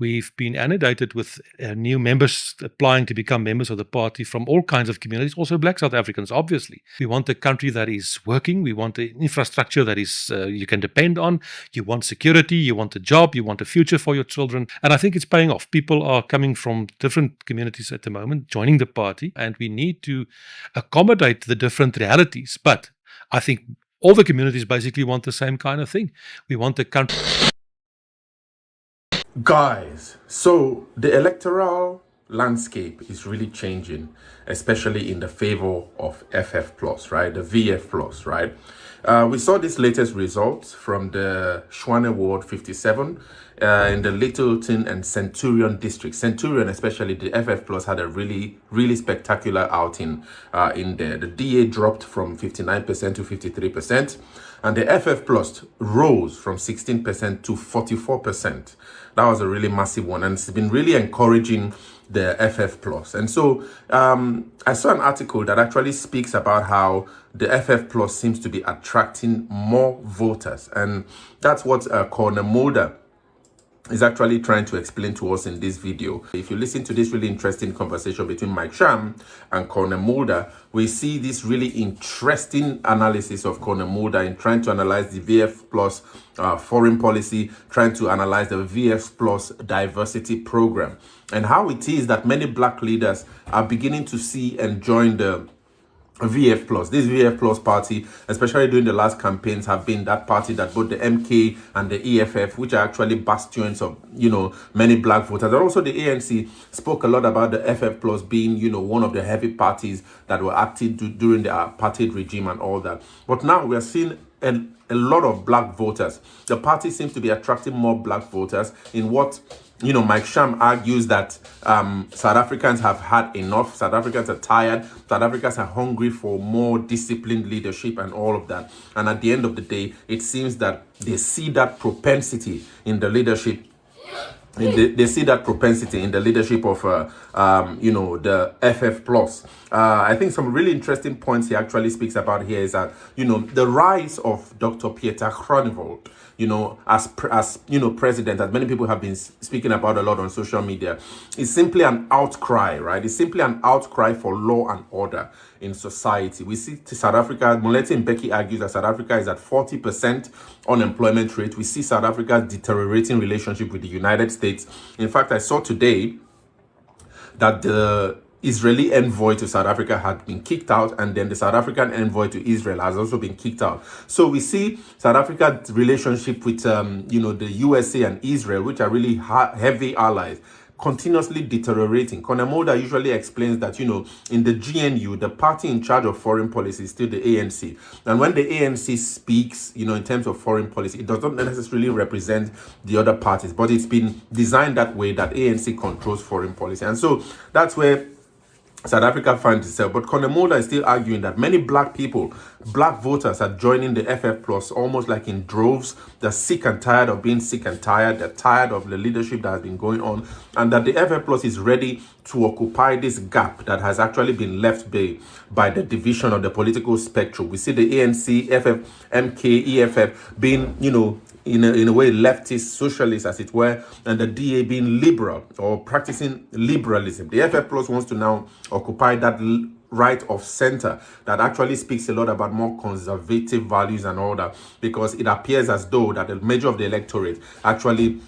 We've been inundated with new members applying to become members of the party from all kinds of communities, also Black South Africans, obviously. We want a country that is working. We want an infrastructure that is you can depend on. You want security. You want a job. You want a future for your children. And I think it's paying off. People are coming from different communities at the moment, joining the party, and we need to accommodate the different realities. But I think all the communities basically want the same kind of thing. We want a country. Guys, so the electoral landscape is really changing, especially in the favor of FF plus, right? The VF plus, right? We saw this latest results from the Schwane Ward 57 in the Littleton and Centurion district. Centurion, especially the FF plus, had a really spectacular outing in there. The DA dropped from 59% to 53%, and the FF plus rose from 16% to 44%. That was a really massive one, and it's been really encouraging the FF plus. And so I saw an article that actually speaks about how the FF plus seems to be attracting more voters, and that's what Corne Mulder is actually trying to explain to us in this video. If you listen to this really interesting conversation between Mike Sham and Corne Mulder, we see this really interesting analysis of Corne Mulder in trying to analyze the VF plus foreign policy, trying to analyze the VF plus diversity program, and how it is that many Black leaders are beginning to see and join the VF plus. This VF plus party, especially during the last campaigns, have been that party that both the MK and the EFF, which are actually bastions of, many Black voters, and also the ANC spoke a lot about the FF plus being, one of the heavy parties that were active during the apartheid regime and all that. But now we are seeing a lot of Black voters. The party seems to be attracting more Black voters in what Mike Sham argues that South Africans have had enough. South Africans are tired. South Africans are hungry for more disciplined leadership and all of that. And at the end of the day, it seems that they see that propensity in the leadership. They see that propensity in the leadership of, the FF plus. I think some really interesting points he actually speaks about here is that, the rise of Dr. Pieter Groenewald, as president, as many people have been speaking about a lot on social media, is simply an outcry, right? It's simply an outcry for law and order in society. We see South Africa, Molete Mbeki argues that South Africa is at 40% unemployment rate. We see South Africa's deteriorating relationship with the United States. In fact, I saw today that the Israeli envoy to South Africa had been kicked out, and then the South African envoy to Israel has also been kicked out. So we see South Africa's relationship with, the USA and Israel, which are really heavy allies, continuously deteriorating. Corne Mulder usually explains that, in the GNU, the party in charge of foreign policy is still the ANC. And when the ANC speaks, in terms of foreign policy, it does not necessarily represent the other parties, but it's been designed that way that ANC controls foreign policy. And so that's where South Africa finds itself. But Corne Mulder is still arguing that many Black people, Black voters, are joining the FF plus almost like in droves. They're sick and tired of being sick and tired. They're tired of the leadership that has been going on, and that the FF plus is ready to occupy this gap that has actually been left by the division of the political spectrum. We see the ANC, FF, MK, EFF being, in a way, leftist, socialist, as it were, and the DA being liberal or practicing liberalism. The FF plus wants to now occupy that right of center that actually speaks a lot about more conservative values and all that, because it appears as though that the major of the electorate actually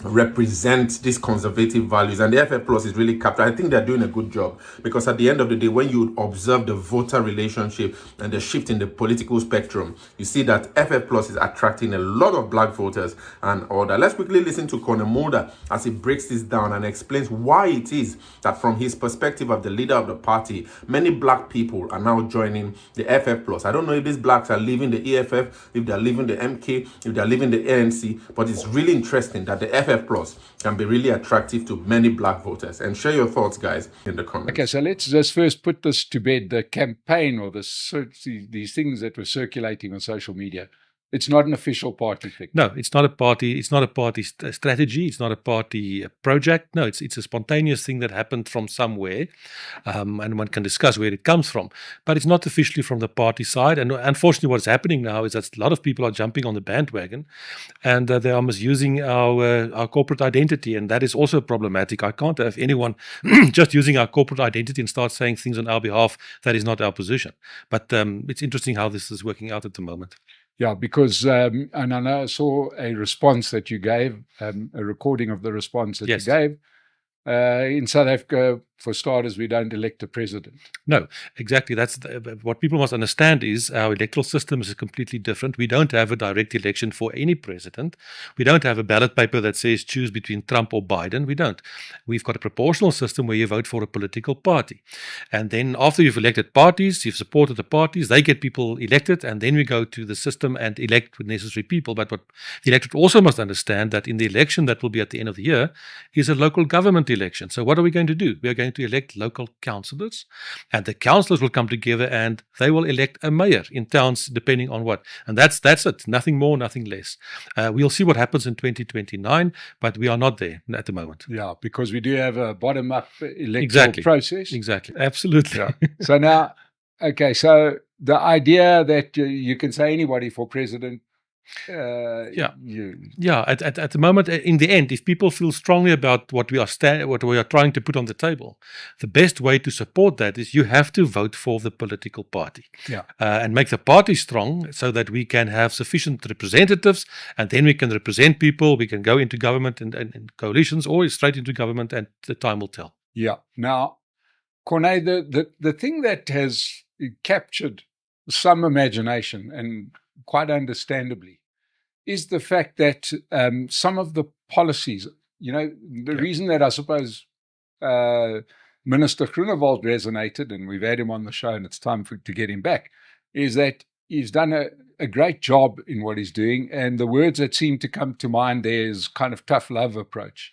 represent these conservative values, and the FF plus is really captured. I think they're doing a good job, because at the end of the day, when you observe the voter relationship and the shift in the political spectrum, you see that FF plus is attracting a lot of Black voters and all that. Let's quickly listen to Corne Mulder as he breaks this down and explains why it is that, from his perspective of the leader of the party, many Black people are now joining the FF plus. I don't know if these Blacks are leaving the EFF, if they're leaving the MK, if they're leaving the ANC, but it's really interesting that the FF plus can be really attractive to many Black voters. And share your thoughts, guys, in the comments. Okay, so let's just first put this to bed. The campaign or these things that were circulating on social media It's not an official party thing. No, it's not a party. It's not a party strategy. It's not a party project. No, it's a spontaneous thing that happened from somewhere, and one can discuss where it comes from. But it's not officially from the party side. And unfortunately, what's happening now is that a lot of people are jumping on the bandwagon, and they are misusing our corporate identity, and that is also problematic. I can't have anyone just using our corporate identity and start saying things on our behalf that is not our position. But it's interesting how this is working out at the moment. Yeah, because, and I know I saw a response that you gave, a recording of the response that Yes. you gave. In South Africa, for starters, we don't elect a president. No, exactly. That's what people must understand is our electoral system is completely different. We don't have a direct election for any president. We don't have a ballot paper that says choose between Trump or Biden. We don't. We've got a proportional system where you vote for a political party. And then after you've elected parties, you've supported the parties, they get people elected, and then we go to the system and elect with necessary people. But what the electorate also must understand that in the election that will be at the end of the year is a local government election. So what are we going to do? We are going to elect local councillors, and the councillors will come together and they will elect a mayor in towns depending on what. And that's it. Nothing more, nothing less. We'll see what happens in 2029, but we are not there at the moment. Yeah, because we do have a bottom-up electoral process. Exactly. Absolutely. Yeah. So now, okay, so the idea that you can say anybody for president, At the moment, in the end, if people feel strongly about what we are trying to put on the table, the best way to support that is you have to vote for the political party, and make the party strong so that we can have sufficient representatives, and then we can represent people. We can go into government and coalitions, or straight into government, and the time will tell. Yeah. Now, Corne, the thing that has captured some imagination, and quite understandably, is the fact that some of the policies, the reason that I suppose Minister Groenewald resonated, and we've had him on the show and it's time to get him back, is that he's done a great job in what he's doing. And the words that seem to come to mind there is kind of tough love approach.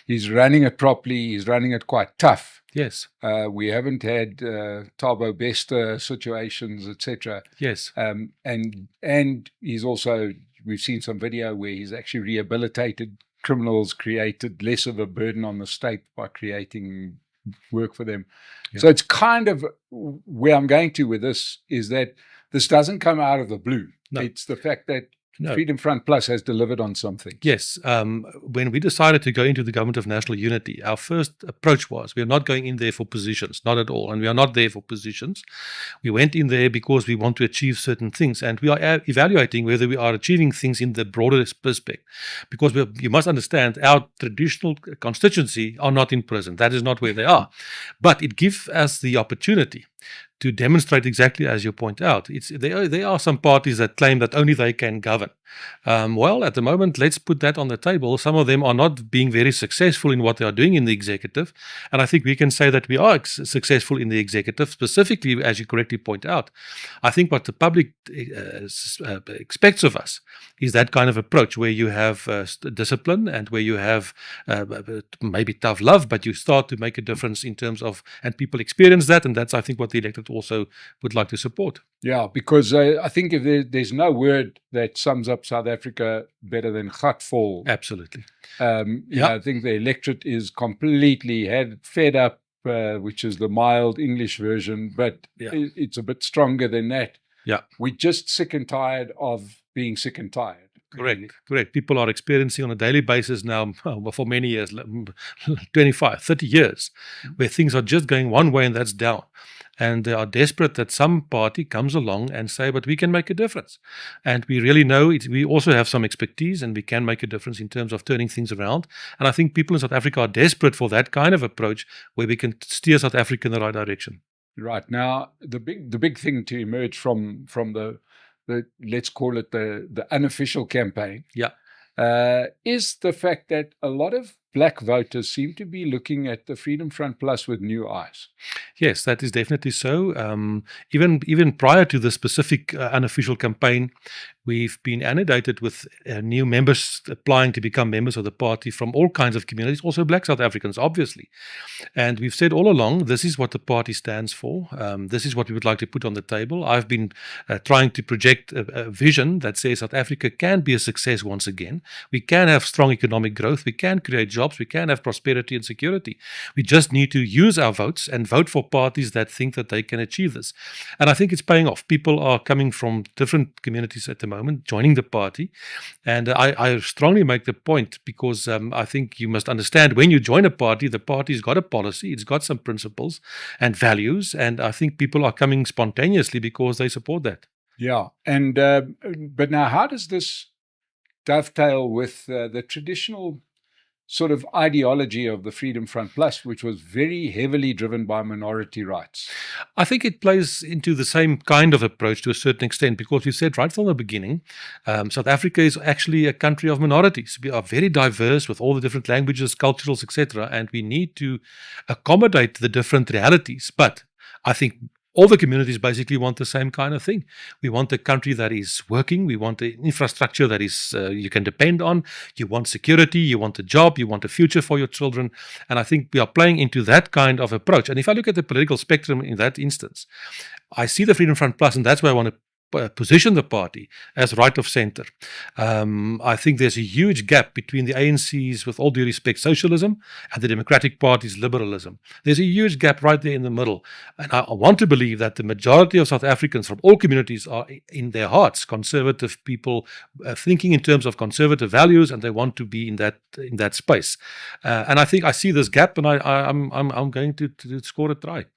He's running it properly. He's running it quite tough. Yes. We haven't had Thabo Bester situations, etc. Yes. And he's also, we've seen some video where he's actually rehabilitated criminals, created less of a burden on the state by creating work for them. Yeah. So it's kind of where I'm going to with this is that this doesn't come out of the blue. No. It's the fact that Freedom Front Plus has delivered on something. Yes. When we decided to go into the Government of National Unity, our first approach was we are not going in there for positions, not at all. And we are not there for positions. We went in there because we want to achieve certain things. And we are evaluating whether we are achieving things in the broader perspective. Because you must understand, our traditional constituency are not in prison. That is not where they are. But it gives us the opportunity to demonstrate exactly as you point out. There are some parties that claim that only they can govern. Well, at the moment, let's put that on the table. Some of them are not being very successful in what they are doing in the executive. And I think we can say that we are successful in the executive, specifically, as you correctly point out. I think what the public expects of us is that kind of approach where you have discipline and where you have maybe tough love, but you start to make a difference in terms of, and people experience that. And that's, I think, what the electorate also would like to support. Yeah, because I think if there's no word that sums up South Africa better than gatvol. Absolutely. I think the electorate is completely fed up, which is the mild English version, but it's a bit stronger than that. Yeah. We're just sick and tired of being sick and tired. Correct. People are experiencing on a daily basis now, for many years, 25, 30 years, where things are just going one way and that's down. And they are desperate that some party comes along and say, but we can make a difference. And we really know it. We also have some expertise and we can make a difference in terms of turning things around. And I think people in South Africa are desperate for that kind of approach where we can steer South Africa in the right direction. Right. Now, the big thing to emerge from the let's call it the unofficial campaign, is the fact that a lot of black voters seem to be looking at the Freedom Front Plus with new eyes. Yes, that is definitely so. Even prior to the specific unofficial campaign, we've been inundated with new members applying to become members of the party from all kinds of communities, also black South Africans, obviously. And we've said all along, this is what the party stands for. This is what we would like to put on the table. I've been trying to project a vision that says South Africa can be a success once again. We can have strong economic growth. We can create jobs. We can have prosperity and security. We just need to use our votes and vote for parties that think that they can achieve this. And I think it's paying off. People are coming from different communities at the moment, joining the party. And I strongly make the point because I think you must understand when you join a party, the party's got a policy, it's got some principles and values. And I think people are coming spontaneously because they support that. Yeah. And but now, how does this dovetail with the traditional sort of ideology of the Freedom Front Plus, which was very heavily driven by minority rights? I think it plays into the same kind of approach to a certain extent because we said right from the beginning, South Africa is actually a country of minorities. We are very diverse with all the different languages, cultures, etc., and we need to accommodate the different realities. But I think all the communities basically want the same kind of thing. We want a country that is working. We want an infrastructure that is you can depend on. You want security. You want a job. You want a future for your children. And I think we are playing into that kind of approach. And if I look at the political spectrum in that instance, I see the Freedom Front Plus, and that's where I want to position the party as right of center. I think there's a huge gap between the ANC's, with all due respect, socialism and the Democratic Party's liberalism. There's a huge gap right there in the middle. And I want to believe that the majority of South Africans from all communities are in their hearts conservative people, thinking in terms of conservative values, and they want to be in that space. And I think I see this gap, and I'm going to score a try.